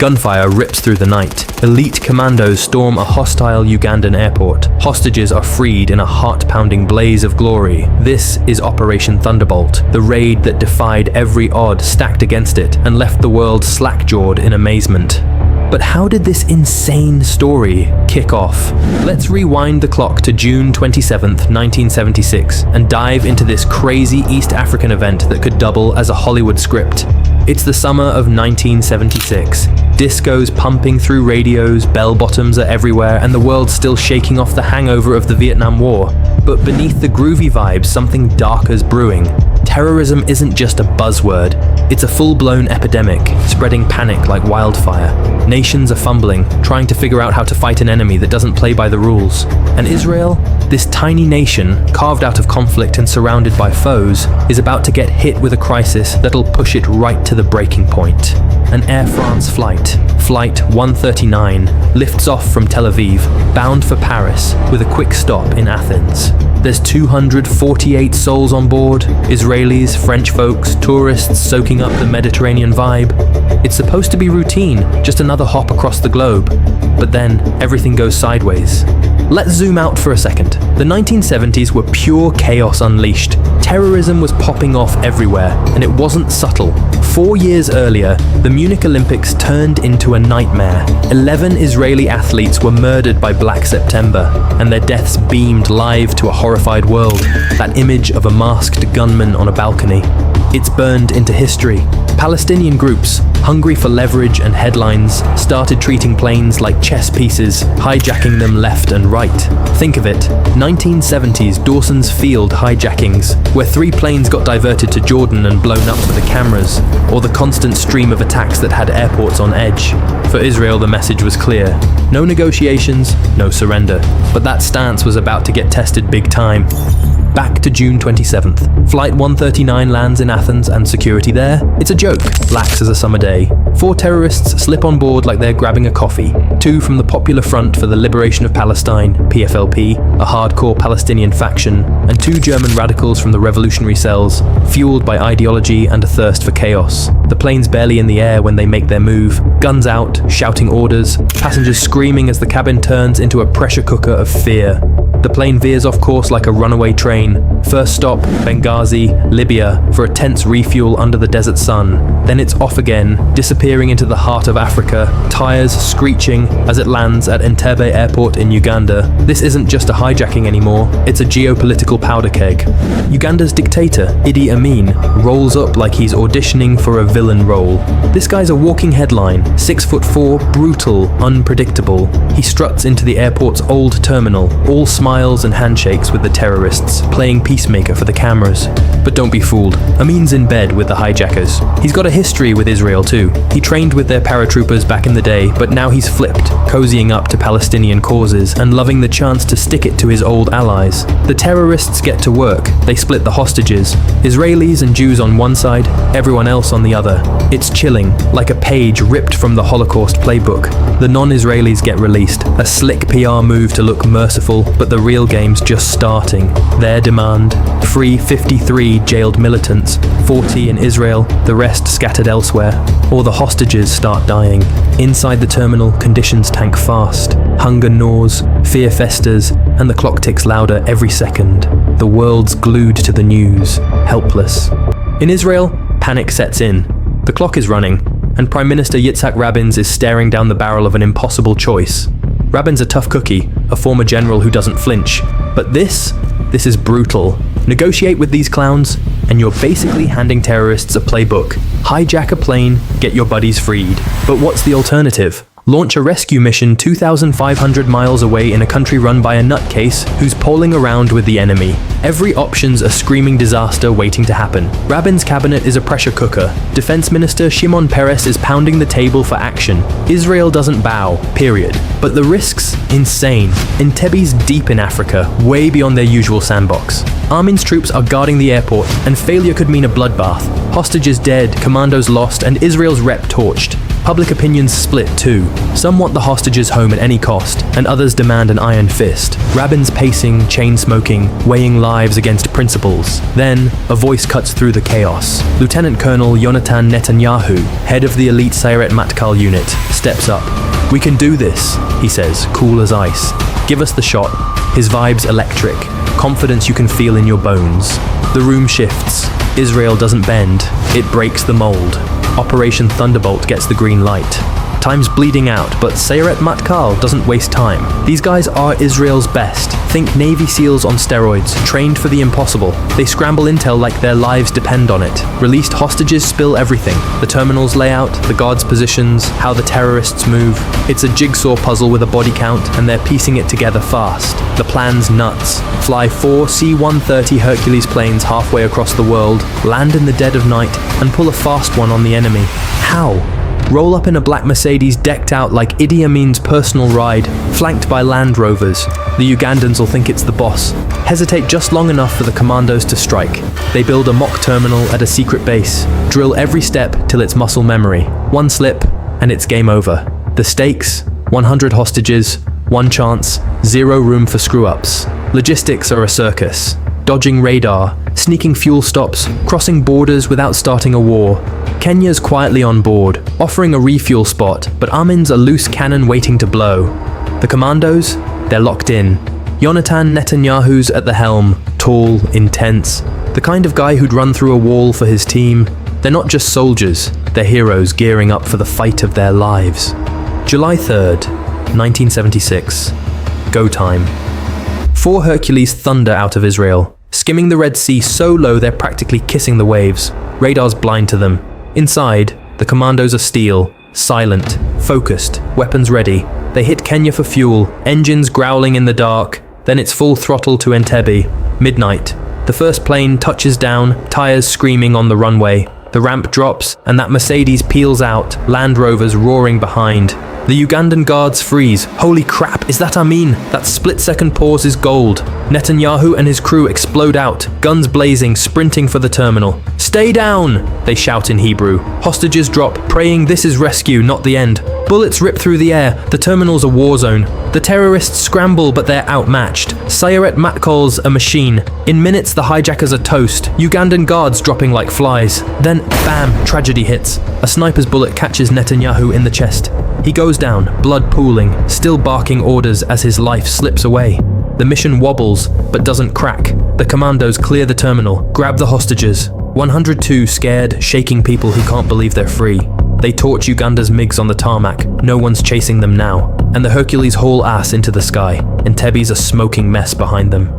Gunfire rips through the night. Elite commandos storm a hostile Ugandan airport. Hostages are freed in a heart-pounding blaze of glory. This is Operation Thunderbolt, the raid that defied every odd stacked against it and left the world slack-jawed in amazement. But how did this insane story kick off? Let's rewind the clock to June 27th, 1976, and dive into this crazy East African event that could double as a Hollywood script. It's the summer of 1976. Disco's pumping through radios, bell-bottoms are everywhere, and the world's still shaking off the hangover of the Vietnam War. But beneath the groovy vibes, something darker's brewing. Terrorism isn't just a buzzword, it's a full-blown epidemic, spreading panic like wildfire. Nations are fumbling, trying to figure out how to fight an enemy that doesn't play by the rules. And Israel, this tiny nation, carved out of conflict and surrounded by foes, is about to get hit with a crisis that'll push it right to the breaking point. An Air France flight, Flight 139, lifts off from Tel Aviv, bound for Paris, with a quick stop in Athens. There's 248 souls on board, Israelis, French folks, tourists soaking up the Mediterranean vibe. It's supposed to be routine, just another hop across the globe. But then, everything goes sideways. Let's zoom out for a second. The 1970s were pure chaos unleashed. Terrorism was popping off everywhere, and it wasn't subtle. 4 years earlier, the Munich Olympics turned into a nightmare. 11 Israeli athletes were murdered by Black September, and their deaths beamed live to a horrified world. That image of a masked gunman on a balcony. It's burned into history. Palestinian groups, hungry for leverage and headlines, started treating planes like chess pieces, hijacking them left and right. Think of it, 1970s Dawson's Field hijackings, where 3 planes got diverted to Jordan and blown up for the cameras, or the constant stream of attacks that had airports on edge. For Israel, the message was clear. No negotiations, no surrender. But that stance was about to get tested big time. Back to June 27th. Flight 139 lands in Athens and security there, it's a joke, lax as a summer day. 4 terrorists slip on board like they're grabbing a coffee. 2 from the Popular Front for the Liberation of Palestine, PFLP, a hardcore Palestinian faction, and 2 German radicals from the revolutionary cells, fueled by ideology and a thirst for chaos. The plane's barely in the air when they make their move, guns out, shouting orders, passengers screaming as the cabin turns into a pressure cooker of fear. The plane veers off course like a runaway train. First stop, Benghazi, Libya, for a tense refuel under the desert sun. Then it's off again, disappearing into the heart of Africa, tires screeching as it lands at Entebbe Airport in Uganda. This isn't just a hijacking anymore, it's a geopolitical powder keg. Uganda's dictator, Idi Amin, rolls up like he's auditioning for a villain role. This guy's a walking headline, 6'4", brutal, unpredictable. He struts into the airport's old terminal, all smiles and handshakes with the terrorists, playing peacemaker for the cameras. But don't be fooled, Amin's in bed with the hijackers. He's got a history with Israel too. He trained with their paratroopers back in the day, but now he's flipped, cozying up to Palestinian causes and loving the chance to stick it to his old allies. The terrorists get to work, they split the hostages. Israelis and Jews on one side, everyone else on the other. It's chilling, like a page ripped from the Holocaust playbook. The non-Israelis get released, a slick PR move to look merciful, but the real game's just starting. Their demand: free 53 jailed militants, 40 in Israel, the rest scattered elsewhere. Or the hostages start dying. Inside the terminal, conditions tank fast. Hunger gnaws, fear festers, and the clock ticks louder every second. The world's glued to the news, helpless. In Israel, panic sets in. The clock is running, and Prime Minister Yitzhak Rabin is staring down the barrel of an impossible choice. Rabin's a tough cookie, a former general who doesn't flinch. But this is brutal. Negotiate with these clowns, and you're basically handing terrorists a playbook. Hijack a plane, get your buddies freed. But what's the alternative? Launch a rescue mission 2,500 miles away in a country run by a nutcase who's polling around with the enemy. Every option's a screaming disaster waiting to happen. Rabin's cabinet is a pressure cooker. Defense Minister Shimon Peres is pounding the table for action. Israel doesn't bow, period. But the risks? Insane. Entebbe's deep in Africa, way beyond their usual sandbox. Amin's troops are guarding the airport, and failure could mean a bloodbath. Hostages dead, commandos lost, and Israel's rep torched. Public opinion's split too. Some want the hostages home at any cost, and others demand an iron fist. Rabin's pacing, chain-smoking, weighing lives against principles. Then, a voice cuts through the chaos. Lieutenant Colonel Yonatan Netanyahu, head of the elite sayeret matkal unit, steps up. "We can do this," he says, cool as ice. "Give us the shot." His vibe's electric. Confidence you can feel in your bones. The room shifts. Israel doesn't bend. It breaks the mold. Operation Thunderbolt gets the green light. Time's bleeding out, but sayeret matkal doesn't waste time. These guys are Israel's best. Think Navy SEALs on steroids, trained for the impossible. They scramble intel like their lives depend on it. Released hostages spill everything. The terminal's layout, the guards' positions, how the terrorists move. It's a jigsaw puzzle with a body count, and they're piecing it together fast. The plan's nuts. Fly 4 C-130 Hercules planes halfway across the world, land in the dead of night, and pull a fast one on the enemy. How? Roll up in a black Mercedes decked out like Idi Amin's personal ride, flanked by Land Rovers. The Ugandans will think it's the boss. Hesitate just long enough for the commandos to strike. They build a mock terminal at a secret base, drill every step till it's muscle memory. One slip, and it's game over. The stakes? 100 hostages, one chance, zero room for screw-ups. Logistics are a circus. Dodging radar, sneaking fuel stops, crossing borders without starting a war. Kenya's quietly on board, offering a refuel spot, but Amin's a loose cannon waiting to blow. The commandos? They're locked in. Yonatan Netanyahu's at the helm, tall, intense, the kind of guy who'd run through a wall for his team. They're not just soldiers, they're heroes gearing up for the fight of their lives. July 3rd, 1976. Go time. 4 Hercules thunder out of Israel, skimming the Red Sea so low they're practically kissing the waves. Radar's blind to them. Inside, the commandos are steel, silent, focused, weapons ready. They hit Kenya for fuel, engines growling in the dark. Then it's full throttle to Entebbe. Midnight. The first plane touches down, tires screaming on the runway. The ramp drops, and that Mercedes peels out, Land Rovers roaring behind. The Ugandan guards freeze. Holy crap, is that Amin? That split-second pause is gold. Netanyahu and his crew explode out, guns blazing, sprinting for the terminal. "Stay down!" they shout in Hebrew. Hostages drop, praying this is rescue, not the end. Bullets rip through the air. The terminal's a war zone. The terrorists scramble, but they're outmatched. Sayeret matkal's a machine. In minutes, the hijackers are toast. Ugandan guards dropping like flies. Then, bam, tragedy hits. A sniper's bullet catches Netanyahu in the chest. He goes down, blood pooling, still barking orders as his life slips away. The mission wobbles, but doesn't crack. The commandos clear the terminal, grab the hostages. 102 scared, shaking people who can't believe they're free. They torch Uganda's MiGs on the tarmac. No one's chasing them now. And the Hercules haul ass into the sky. Entebbe's a smoking mess behind them.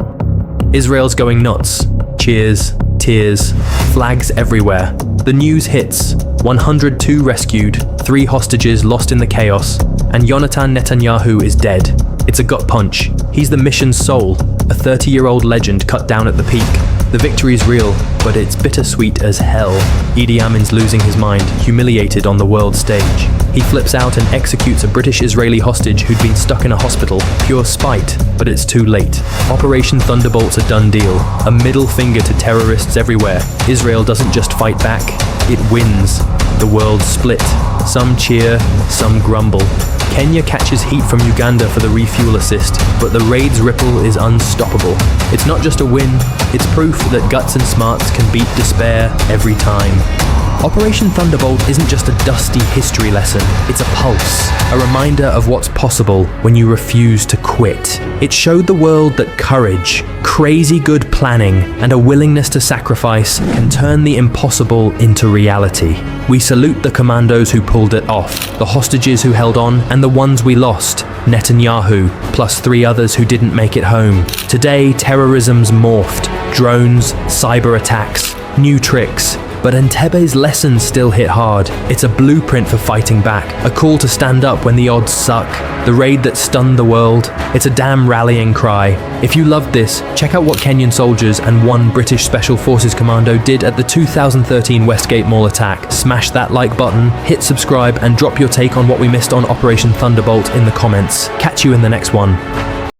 Israel's going nuts. Cheers, tears, flags everywhere. The news hits. 102 rescued, 3 hostages lost in the chaos, and Yonatan Netanyahu is dead. It's a gut punch. He's the mission's soul, a 30-year-old legend cut down at the peak. The victory's real, but it's bittersweet as hell. Idi Amin's losing his mind, humiliated on the world stage. He flips out and executes a British-Israeli hostage who'd been stuck in a hospital. Pure spite, but it's too late. Operation Thunderbolt's a done deal. A middle finger to terrorists everywhere. Israel doesn't just fight back, it wins. The world split. Some cheer, some grumble. Kenya catches heat from Uganda for the refuel assist, but the raid's ripple is unstoppable. It's not just a win, it's proof that guts and smarts can beat despair every time. Operation Thunderbolt isn't just a dusty history lesson, it's a pulse, a reminder of what's possible when you refuse to quit. It showed the world that courage, crazy good planning, and a willingness to sacrifice can turn the impossible into reality. We salute the commandos who pulled it off, the hostages who held on, and the ones we lost, Netanyahu, plus 3 others who didn't make it home. Today, terrorism's morphed. Drones, cyber attacks, new tricks. But Entebbe's lessons still hit hard. It's a blueprint for fighting back, a call to stand up when the odds suck, the raid that stunned the world. It's a damn rallying cry. If you loved this, check out what Kenyan soldiers and 1 British Special Forces commando did at the 2013 Westgate Mall attack. Smash that like button, hit subscribe, and drop your take on what we missed on Operation Thunderbolt in the comments. Catch you in the next one.